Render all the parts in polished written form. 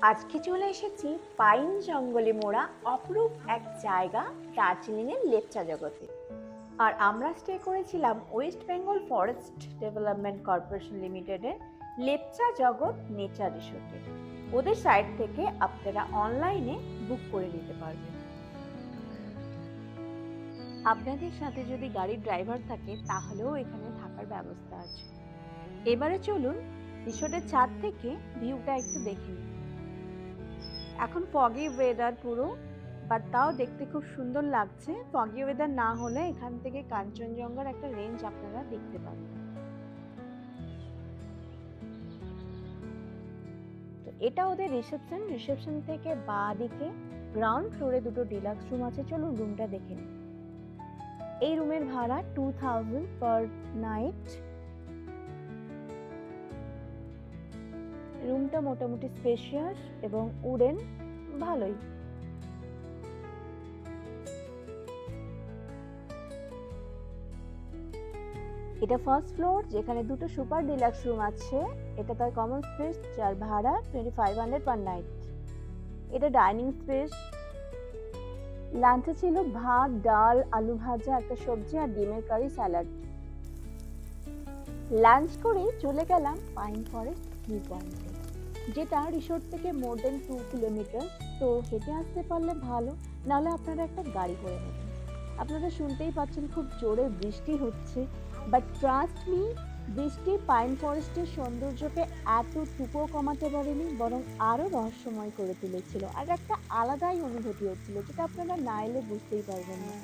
আজকে চলে এসেছি পাইন জঙ্গলে মোড়া অপরূপ এক জায়গা দার্জিলিংয়ের লেপচা জগতে। আর আমরা স্টে করেছিলাম West Bengal forest development corporation লিমিটেডের লেপচা জগৎ নেচার রিসোর্টে। ওদের সাইট থেকে আপনারা অনলাইনে বুক করে নিতে পারবেন। আপনাদের সাথে যদি গাড়ির ড্রাইভার থাকে তাহলেও এখানে থাকার ব্যবস্থা আছে। এবারে চলুন রিসোর্টের ছাদ থেকে ভিউটা একটু দেখে নিন। এখন ফগি ওয়েদার পুরো, বাট তাও দেখতে খুব সুন্দর লাগছে। ফগি ওয়েদার না হলে এখান থেকে কাঞ্চনজঙ্ঘার একটা রেঞ্জ আপনারা দেখতে পাবেন। তো এটা ওদের রিসেপশন থেকে বাঁ দিকে গ্রাউন্ড ফ্লোরে দুটো ডিলাক্স রুম আছে। চলুন রুমটা দেখে নিন। এই রুমের ভাড়া 2000 পার নাইট। রুমটা মোটামুটি স্পেশিয়াস এবং উডেন, ভালোই। এটা ফার্স্ট ফ্লোর, যেখানে দুটো সুপার ডিলাক্স রুম আছে। এটা তার কমন স্পেস, যার ভাড়া 2500 পার নাইট। এটা ডাইনিং স্পেস। লাঞ্চে ছিল ভাত, ডাল, আলু ভাজা, একটা সবজি আর ডিমের কারি, স্যালাড। লাঞ্চ করে চলে গেলাম পাইন ফরেস্ট ভিউ পয়েন্টে, যেটা রিসোর্ট থেকে মোর দেন 2 কিলোমিটার। তো হেঁটে আসতে পারলে ভালো, নাহলে আপনারা একটা গাড়ি করে নেবেন। আপনারা শুনতেই পাচ্ছেন খুব জোরে বৃষ্টি হচ্ছে, বাট ট্রাস্ট মি, বৃষ্টি পাইন ফরেস্টের সৌন্দর্যকে এতটুকুও কমাতে পারেনি, বরং আরও রহস্যময় করে তুলেছিল। আর একটা আলাদাই অনুভূতি হচ্ছিল, যেটা আপনারা না এলে বুঝতেই পারবেন না।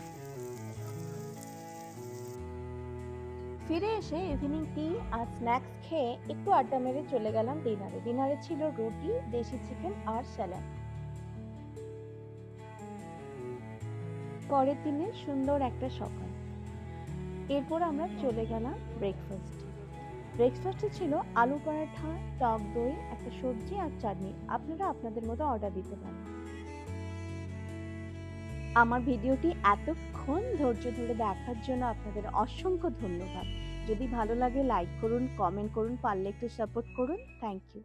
ফিরে এসে ইভিনিং টি আর স্ন্যাক্স খেয়ে একটু আড্ডা মেরে চলে গেলাম ডিনারে। ডিনারে ছিল রুটি, দেশি চিকেন আর স্যালাড। পরের দিনে সুন্দর একটা সকাল। এরপর আমরা চলে গেলাম ব্রেকফাস্টে ছিল আলু পরাঠা, টক দই, একটা সবজি আর চাটনি। আপনারা আপনাদের মতো অর্ডার দিতে পারেন। আমার ভিডিওটি এতক্ষণ ধৈর্য ধরে দেখার জন্য আপনাদের অসংখ্য ধন্যবাদ। যদি ভালো লাগে লাইক করুন, কমেন্ট করুন, পারলে একটু সাপোর্ট করুন। Thank you.